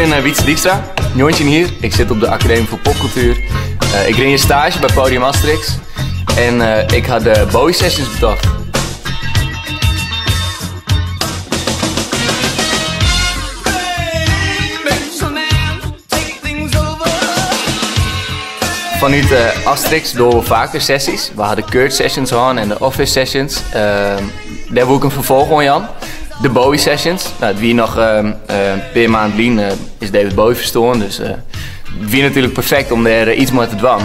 ben Wietse Dijkstra, Jontje hier. Ik zit op de Academie voor Popcultuur. Ik ren hier stage bij Podium Asterix. En ik had de Bowie Sessions bedacht. Vanuit Asterix doen we vaker sessies. We hadden Kurt Sessions aan en de Office Sessions. Daar wil ik een vervolg aan, Jan. De Bowie Sessions. Nou, wie nog per maand lien is David Bowie verstoren. Dus wie natuurlijk perfect om daar iets mee te doen.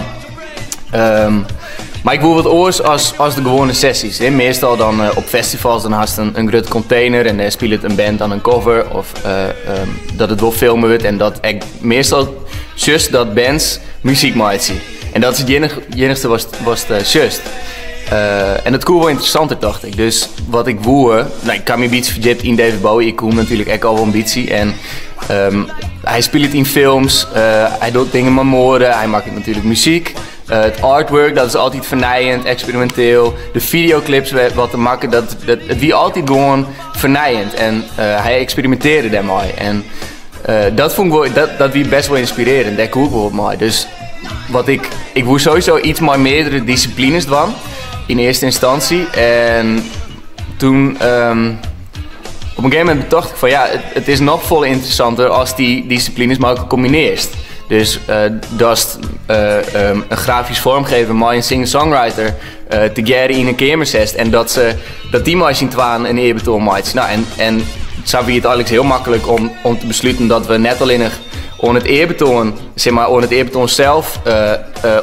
Maar ik wil wat oors als de gewone sessies. Hè. Meestal dan op festivals dan haast een groot container en daar speelt een band aan een cover. Of dat het wel filmen wordt en dat meestal just dat bands muziek maken. En dat is het enigste was het just. En dat kon wel interessanter, dacht ik. Dus wat ik woe, ik kan me een beetje verdiepen in David Bowie. Ik kom natuurlijk ook al wel een beetje. En hij speelt in films, hij doet dingen met woorden, hij maakt natuurlijk muziek. Het artwork, dat is altijd vernijend, experimenteel. De videoclips wat te maken, het wie altijd gewoon vernijend. En hij experimenteerde daarmee. En dat vond ik wel, dat wie best wel inspirerend. Dat kon ik wel op mij. Dus wat ik wil sowieso iets met meerdere disciplines doen. In eerste instantie. En toen op een gegeven moment dacht ik van ja, het is nog veel interessanter als die disciplines maar ook combineert. Dus dat is een grafisch vormgever met een singer-songwriter together in een kamerzest en dat die maar zien twaan een eerbetoon maakt. Nou, en zo wie het eigenlijk heel makkelijk om te besluiten dat we net alleen nog aan het eerbetoon, zeg maar, aan het eerbetoon zelf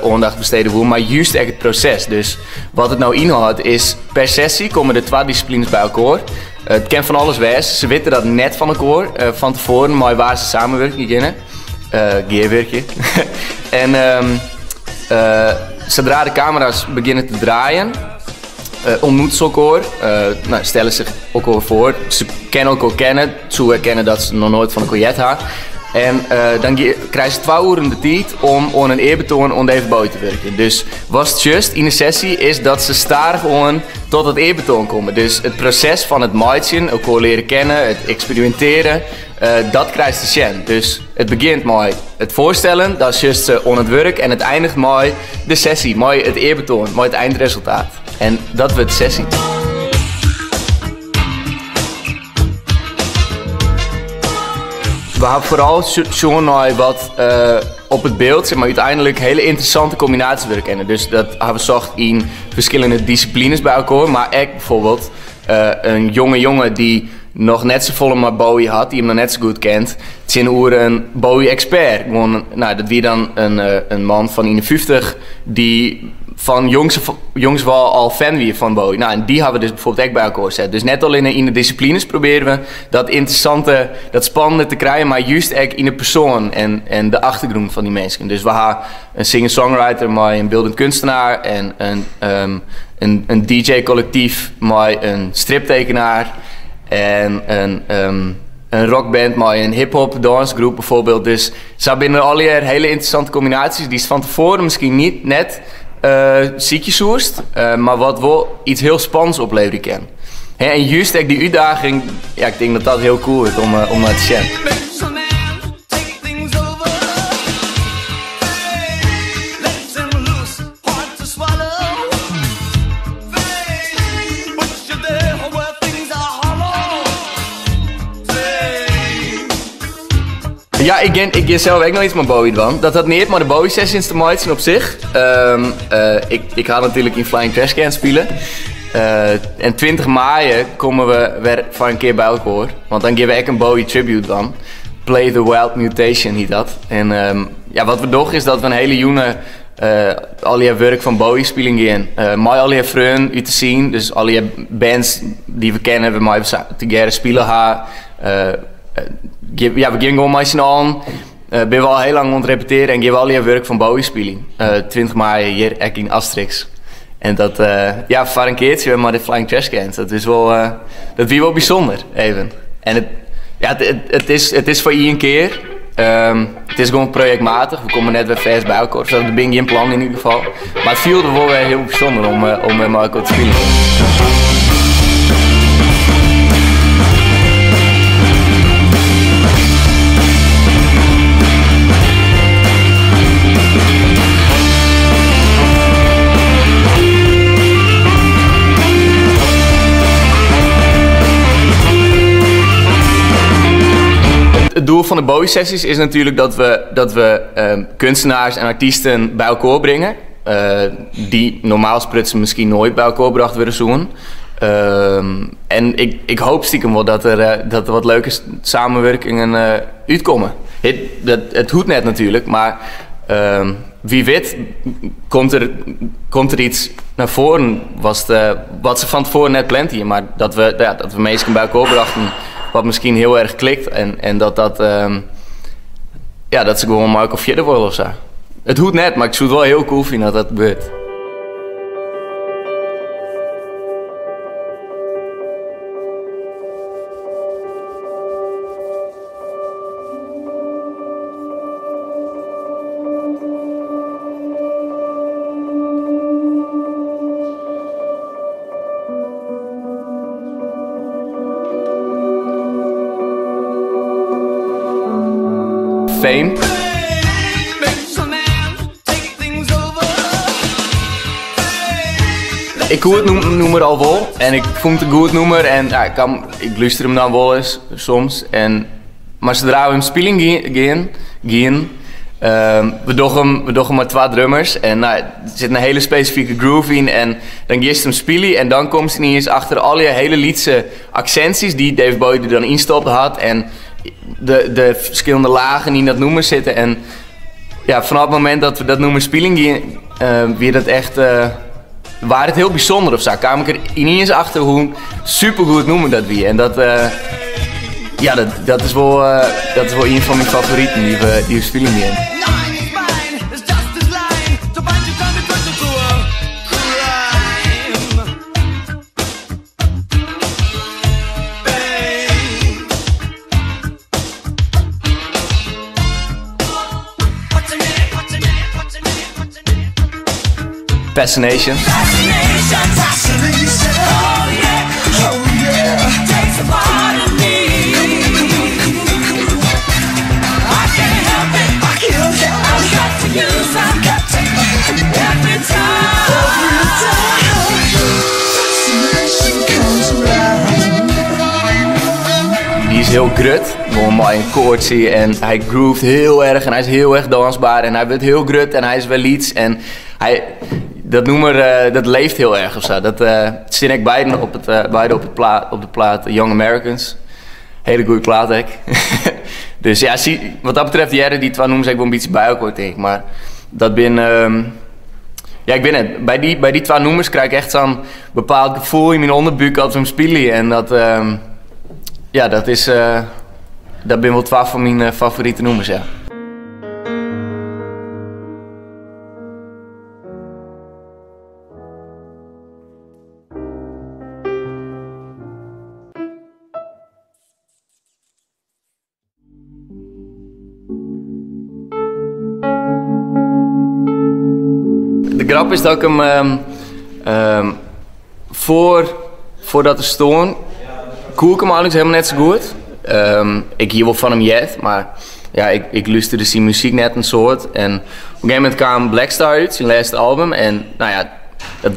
aandacht besteden willen, maar juist echt het proces. Dus wat het nou inhoudt is, per sessie komen de twee disciplines bij elkaar. Het kan van alles wezen. Ze weten dat net van elkaar van tevoren, maar waar ze samenwerken beginnen. Geerwerkje. En zodra de camera's beginnen te draaien, ontmoeten ze elkaar, stellen zich elkaar voor. Ze kennen elkaar kennen, ze herkennen dat ze nog nooit van elkaar jet hebben. En dan krijgen ze 2 uur de tijd om aan een eerbetoon aan David Bowie te werken. Dus wat het just in de sessie is dat ze starig tot het eerbetoon komen. Dus het proces van het maken, elkaar leren kennen, het experimenteren, dat krijgt de sjen. Dus het begint met het voorstellen, dat is just aan het werk. En het eindigt met de sessie, met het eerbetoon, met het eindresultaat. En dat wordt de sessie. We hebben vooral zo'n wat op het beeld, zeg maar, uiteindelijk hele interessante combinaties willen kennen. Dus dat hebben we zocht in verschillende disciplines bij elkaar. Maar ook bijvoorbeeld een jonge jongen die nog net zo volle met Bowie had, die hem nog net zo goed kent. Het is een Bowie-expert. Dat wie dan een man van 51 die van jongs wel al fan wie van Bowie. Nou, en die hebben we dus bijvoorbeeld ook bij elkaar gezet. Dus net al in de disciplines proberen we dat interessante, dat spannende te krijgen, maar juist ook in de persoon en de achtergrond van die mensen. Dus we hebben een singer-songwriter met een beeldend kunstenaar en een DJ-collectief met een striptekenaar en een rockband met een hip-hop dancegroep bijvoorbeeld. Dus zo binnen al die hele interessante combinaties die van tevoren misschien niet net ziekjes soest, maar wat wel iets heel spannends opleveren kan. En juist die uitdaging, ja, ik denk dat dat heel cool is om naar te zien. Ja, ik ken zelf ook nog iets met Bowie dan. Dat had niet maar de Bowie Sessions te maken op zich. Ik ga natuurlijk in Flying Trashcan spelen. En 20 mei komen we weer voor een keer bij elkaar. Want dan geven we echt een Bowie tribute dan. Play the Wild Mutation heet dat. En wat we doen is dat we een hele jonge al die werk van Bowie spelen gaan. Met al die vrienden uit te zien. Dus al die bands die we kennen, we maar together spelen gaan. We gaan gewoon met z'n allen. Ben we al heel lang aan het repeteren en geven al die werk van Bowie spelen. 20 mei hier in Asterix. En dat, voor een keertje maar de Flying Trashcans. Dat is wel, dat is wel bijzonder even. En het is voor iedereen keer. Het is gewoon projectmatig. We komen net weer vers bij elkaar. Dus dat is geen plan in ieder geval. Maar het viel er wel weer heel bijzonder om met elkaar te spelen. doel van de Bowie sessies is natuurlijk dat we kunstenaars en artiesten bij elkaar brengen. Die normaal sprutsen misschien nooit bij elkaar gebracht worden zoen. En ik hoop stiekem wel dat er wat leuke samenwerkingen uitkomen. Het hoeft net natuurlijk, maar wie weet komt er iets naar voren wat ze van tevoren net plant hier. Maar dat we mensen bij elkaar brachten wat misschien heel erg klikt en dat ze gewoon Michael Fjedder worden of zo. Het hoeft net, maar ik zou het wel heel cool vinden dat gebeurt. Fame. Ik hoor het nummer al wel en ik vond het een goed nummer en ik luister hem dan wel eens soms. Maar zodra we hem spelen gaan, we doen maar 2 drummers en er zit een hele specifieke groove in en dan ga je hem spelen en dan komt ze niet eens achter al je hele liedse accenties die David Bowie er dan instopt had en de verschillende lagen die in dat nummer zitten. En ja, vanaf het moment dat we dat nummer spelen gaan, weer dat echt... waar het heel bijzonder of zo. Kwam ik er ineens achter hoe supergoed noemen dat wie. En dat is wel een van mijn favorieten die we spelen hier. Fascination. Die is heel grut, gewoon mooi een koortsie en hij grooved heel erg en hij is heel erg dansbaar en hij wordt heel grut en hij is wel iets en dat nummer dat leeft heel erg of zo. Dat zit ik beiden op de plaat Young Americans. Hele goede plaat ik. Dus ja, wat dat betreft die 2 nummers ik wel een beetje bij elkaar denk ik. Maar dat ik ben het. Bij die 2 nummers krijg ik echt zo'n bepaald gevoel in mijn onderbuik als we hem spelen. En dat ben wel 2 van mijn favoriete nummers, ja. De grap is dat ik hem voordat er stond, koel ik hem eigenlijk helemaal net zo goed. Ik hier wel van hem jet, maar ja, ik luisterde zijn muziek net een soort. En op een gegeven moment kwam Blackstar uit, zijn laatste album. En nou ja,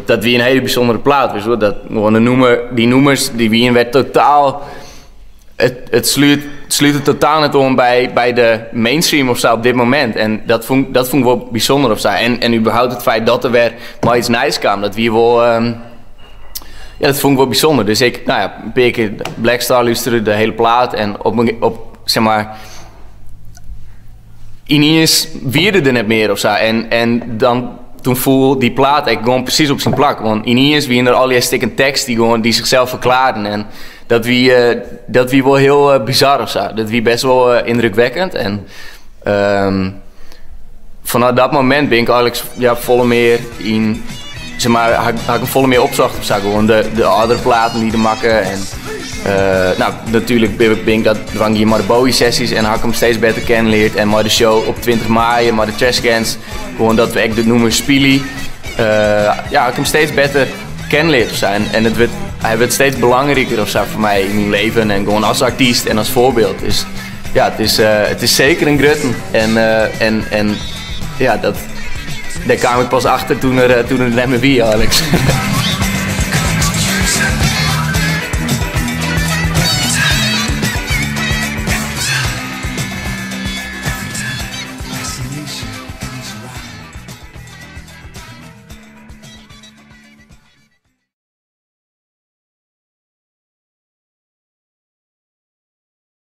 dat weer een hele bijzondere plaat was hoor. Dat gewoon die nummers die weer werd totaal. Het sluit het totaal net om bij de mainstream of zo op dit moment. En dat vond ik wel bijzonder of zo. En überhaupt het feit dat er weer maar iets nice kwam, dat weer wel. Ja, dat vond ik wel bijzonder. Dus ik, een paar keer Blackstar luisterde de hele plaat en op zeg maar. Ineens wierde er net meer of zo. En dan. Toen voel die plaat ik gewoon precies op zijn plak. Want ineens wie er al die stukken tekst die zichzelf verklaren. En dat wie wel heel bizar of zo. Dat wie best wel indrukwekkend. En vanaf dat moment ben ik eigenlijk volle meer in. Zeg maar, had ik hem volle meer opzocht of zo. Gewoon de andere platen die te maken. En natuurlijk ben ik dat dwang hier maar de Bowie sessies en had ik hem steeds beter kennenleerd. En maar de show op 20 mei, maar de trashcans. Gewoon dat we echt de noemen spelen. Had ik hem steeds beter kennenleerd of zo. En hij werd steeds belangrijker of zo voor mij in mijn leven. En gewoon als artiest en als voorbeeld. Dus ja, het is zeker een grutten. Daar kwam ik pas achter toen er net meer wie, Alex.